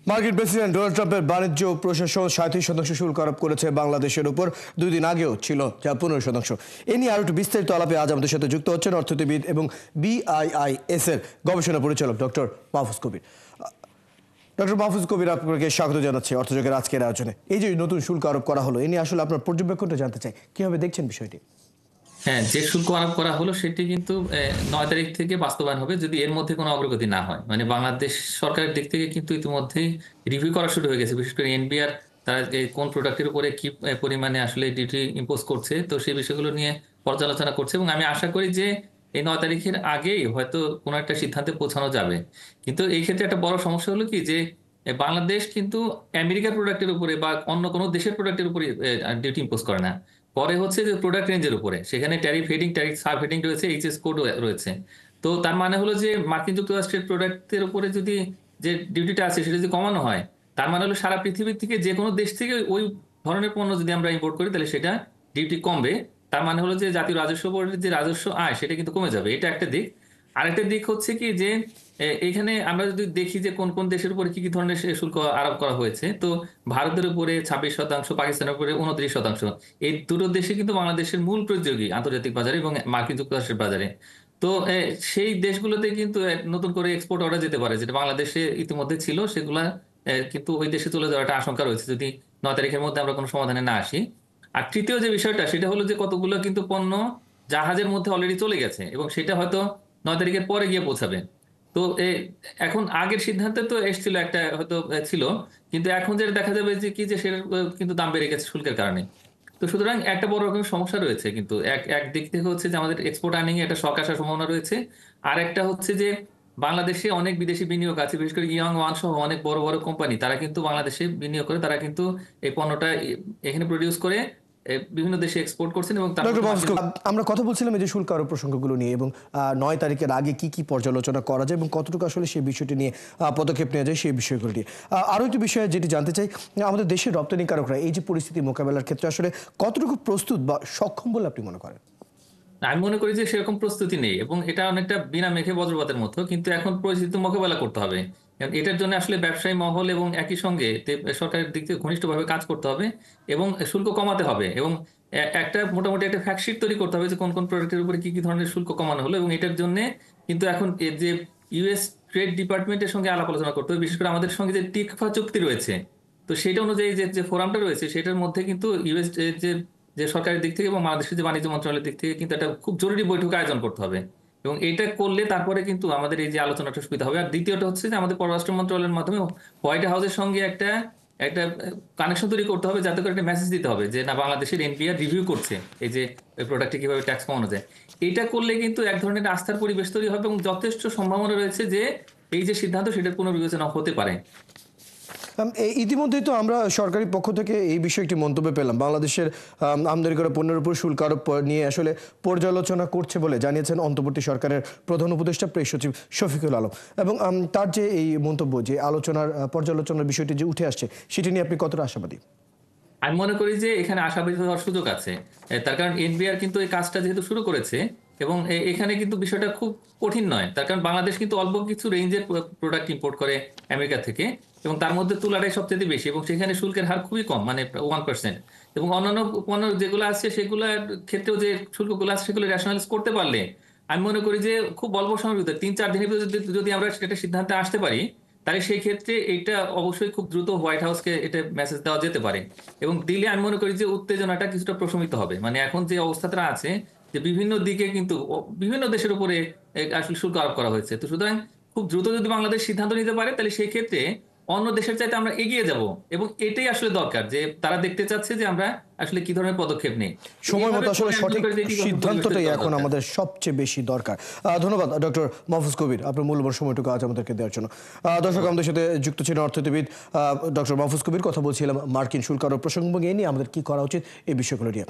মার্কিন president Donald ট্রাম্পের বাণিজ্য প্রশাসন 37% শুল্ক আরোপ করেছে বাংলাদেশের উপর। 2 দিন আগেও ছিল যা 15%। এ নিয়ে আরো একটু বিস্তারিত আলাপে আজ আমাদের সাথে যুক্ত হচ্ছেন অর্থনীতিবিদ এবং BIIS এর গবেষণা পরিচালক ডক্টর মাহফুজ কবির। ডক্টর মাহফুজ কবির, আপনাকে স্বাগত জানাচ্ছি অর্থযোগের আজকের আয়োজনে। এই যে নতুন শুল্ক আরোপ করা হলো, এ নিয়ে আসলে আপনার পর্যবেক্ষণটা জানতে চাই, কিভাবে দেখছেন বিষয়টি? হ্যাঁ, যে শুল্ক আরোপ করা হলো সেটি কিন্তু 9 তারিখ থেকে বাস্তবায়ন হবে যদি এর মধ্যে কোনো অগ্রগতি না হয়। মানে বাংলাদেশ সরকারের দিক থেকে কিন্তু ইতিমধ্যেই রিভিউ করা শুরু হয়ে গেছে, বিশেষ করে এনবিআর তারা কোন প্রোডাক্টের উপরে কি পরিমাণে আসলে ডিউটি ইম্পোজ করছে, তো সেই বিষয়গুলো নিয়ে পর্যালোচনা করছে এবং আমি আশা করি যে এই 9 তারিখের আগেই হয়তো কোনো একটা সিদ্ধান্তে পৌঁছানো যাবে। কিন্তু এই ক্ষেত্রে একটা বড় সমস্যা হলো কি যে বাংলাদেশ কিন্তু আমেরিকার প্রোডাক্টের উপরে বা অন্য কোনো দেশের প্রোডাক্টের উপরে ডিউটি ইম্পোজ করে না, পরে হচ্ছে যে প্রোডাক্ট রেঞ্জের উপরে। সেখানে tariff heading, tariff sub heading রয়েছে, এইচএস কোড রয়েছে। তো তার মানে হলো যে মার্কিন যুক্তরাষ্ট্রের প্রোডাক্টের উপরে যদি যে ডিউটিটা আছে সেটা যদি কমানো হয়, তার মানে হলো সারা পৃথিবীর থেকে যে কোনো দেশ থেকে ওই ধরনের পণ্য যদি আমরা ইম্পোর্ট করি তাহলে সেটা ডিউটি কমবে। তার মানে হলো যে জাতীয় রাজস্ব বোর্ডের যে রাজস্ব আয় সেটা কিন্তু কমে যাবে। এটা একটা দিক। আরেকটা দিক হচ্ছে কি যে এখানে আমরা যদি দেখি যে কোন কোন দেশের উপরে কি কি ধরনের শুল্ক আরোপ করা হয়েছে, তো ভারতের উপরে 26%, পাকিস্তানের উপরে 29%। এই দুটো দেশে কিন্তু বাংলাদেশের মূল প্রতিযোগী আন্তর্জাতিক বাজারে এবং মার্কিন যুক্তরাষ্ট্রের বাজারে। তো সেই দেশগুলোতে কিন্তু নতুন করে এক্সপোর্ট অর্ডার যেতে পারে, যেটা বাংলাদেশে ইতিমধ্যে ছিল সেগুলা কিন্তু ওই দেশে চলে যাওয়ার একটা আশঙ্কা রয়েছে যদি 9 তারিখের মধ্যে আমরা কোনো সমাধানে না আসি। আর তৃতীয় যে বিষয়টা সেটা হলো যে কতগুলো কিন্তু পণ্য জাহাজের মধ্যে অলরেডি চলে গেছে এবং সেটা হয়তো 9 তারিখের পরে গিয়ে পৌঁছাবে। তো এখন আগের সিদ্ধান্তে তো এসছিল একটা হয়তো ছিল, কিন্তু এখন যেটা দেখা যাবে যে কি যে সেটার কিন্তু দাম বেড়ে গেছে শুল্কের কারণে। তো সুতরাং একটা বড় রকমের সমস্যা রয়েছে, কিন্তু এক এক দিক থেকে হচ্ছে যে আমাদের এক্সপোর্ট আর্নিং এ একটা শক আসার সম্ভাবনা রয়েছে। আর একটা হচ্ছে যে বাংলাদেশে অনেক বিদেশি বিনিয়োগ আছে, বিশেষ করে ইয়ং ওয়ান সহ অনেক বড় বড় কোম্পানি, তারা কিন্তু বাংলাদেশে বিনিয়োগ করে, তারা কিন্তু এই পণ্যটা এখানে প্রডিউস করে বিভিন্ন দেশে এক্সপোর্ট করছেন এবং তার ডক্টর মাহফুজ কবির, আমরা কথা বলছিলাম এই যে শুল্ক আরোপ প্রসঙ্গগুলো নিয়ে এবং 9 তারিখের আগে কি কি পর্যালোচনা করা যায় এবং কতটুকু আসলে সেই বিষয়টি নিয়ে পদক্ষেপ নেওয়া যায় সেই বিষয়গুলো নিয়ে। আরও একটি বিষয় যেটি জানতে চাই, আমাদের দেশের রপ্তানিকারকরা এই যে পরিস্থিতি মোকাবেলার ক্ষেত্রে আসলে কতটুকু প্রস্তুত বা সক্ষম বলে আপনি মনে করেন? আমি মনে করি যে সেরকম প্রস্তুতি নেই এবং এটা অনেকটা বিনা মেঘে বজ্রপাতের মতো, কিন্তু এখন পরিস্থিতি মোকাবেলা করতে হবে। এবং এটার জন্য আসলে ব্যবসায়ী মহল এবং একই সঙ্গে সরকারের দিক থেকে ঘনিষ্ঠভাবে কাজ করতে হবে এবং শুল্ক কমাতে হবে এবং একটা মোটামুটি একটা ফ্যাক্টশিট তৈরি করতে হবে যে কোন কোন প্রোডাক্টের উপরে কি কি ধরনের শুল্ক কমানো হলো। এবং এটার জন্য কিন্তু এখন এর যে ইউএস ট্রেড ডিপার্টমেন্টের সঙ্গে আলাপ আলোচনা করতে হবে, বিশেষ করে আমাদের সঙ্গে যে টিকফা চুক্তি রয়েছে, তো সেটা অনুযায়ী যে যে ফোরামটা রয়েছে সেটার মধ্যে কিন্তু ইউএস যে যে সরকারের দিক থেকে এবং বাংলাদেশের যে বাণিজ্য মন্ত্রণালয়ের দিক থেকে কিন্তু একটা খুব জরুরি বৈঠক আয়োজন করতে হবে এবং এটা করলে তারপরে কিন্তু আমাদের এই যে আলোচনাটা সুবিধা হবে। আর দ্বিতীয়টা হচ্ছে যে আমাদের পররাষ্ট্র মন্ত্রণালয়ের মাধ্যমে হোয়াইট হাউসের সঙ্গে একটা একটা কানেকশন তৈরি করতে হবে, যাতে করে একটা মেসেজ দিতে হবে যে না, বাংলাদেশের এনপিআর রিভিউ করছে এই যে প্রোডাক্টে কিভাবে ট্যাক্স কমানো যায়। এটা করলে কিন্তু এক ধরনের আস্থার পরিবেশ তৈরি হবে এবং যথেষ্ট সম্ভাবনা রয়েছে যে এই যে সিদ্ধান্ত সেটার পুনর্বিবেচনা হতে পারে। ইতিমধ্যেই তো আমরা সরকারি পক্ষ থেকে এই বিষয়ে একটি মন্তব্য পেলাম, বাংলাদেশের আমদানি করা পণ্যের উপর শুল্ক আরোপ নিয়ে আসলে পর্যালোচনা করছে বলে জানিয়েছেন অন্তর্বর্তী সরকারের প্রধান উপদেষ্টা প্রেস সচিব শফিকুল আলম। এবং তার যে এই মন্তব্য, যে পর্যালোচনার বিষয়টি যে উঠে আসছে, সেটি নিয়ে আপনি কতটা আশাবাদী? আমি মনে করি যে এখানে আশাবাদী হওয়ার সুযোগ আছে। তার কারণ এনবিআর কিন্তু এই কাজটা যেহেতু শুরু করেছে এবং এখানে কিন্তু বিষয়টা খুব কঠিন নয়। তার কারণ বাংলাদেশ কিন্তু অল্প কিছু রেঞ্জের প্রোডাক্ট ইম্পোর্ট করে আমেরিকা থেকে এবং তার মধ্যে তুলাটাই সবচেয়ে বেশি এবং সেখানে শুল্কের হার খুবই কম, মানে 1%। এবং অন্যান্য পণ্য যেগুলো আছে সেগুলোর ক্ষেত্রেও যে শুল্কগুলো আছে সেগুলো রেশনালাইজ করতে পারলে আমি মনে করি যে খুব অল্প সময়ের ভিতরে 3-4 দিনের ভিতরে যদি আমরা সেটা সিদ্ধান্তে আসতে পারি, তাহলে সেই ক্ষেত্রে এটা অবশ্যই খুব দ্রুত হোয়াইট হাউসকে এটা মেসেজ দেওয়া যেতে পারে এবং দিলে আমি মনে করি যে উত্তেজনাটা কিছুটা প্রশমিত হবে। মানে এখন যে অবস্থাটা আছে যে বিভিন্ন দিকে কিন্তু বিভিন্ন দেশের উপরে আসলে শুল্ক আরোপ করা হয়েছে, তো সুতরাং খুব দ্রুত যদি বাংলাদেশ সিদ্ধান্ত নিতে পারে তাহলে সেই ক্ষেত্রে অন্য দেশের চাইতে আমরা এগিয়ে যাব এবং এটাই আসলে দরকার, যে তারা দেখতে চাচ্ছে যে আমরা আসলে কি ধরনের পদক্ষেপ নেই। সময় মতো আসলে সঠিক সিদ্ধান্তটাই এখন আমাদের সবচেয়ে বেশি দরকার। ধন্যবাদ ডক্টর মাহফুজ কবির, আপনার মূল্যবান সময়টুকু আজ আমাদেরকে দেওয়ার জন্য। দর্শক, আমাদের সাথে যুক্ত ছিলেন অর্থনীতিবিদ ডক্টর মাহফুজ কবির। কথা বলছিলাম মার্কিন শুল্ক আরোপ প্রসঙ্গ নিয়ে আমাদের কি করা উচিত এই বিষয়গুলো নিয়ে।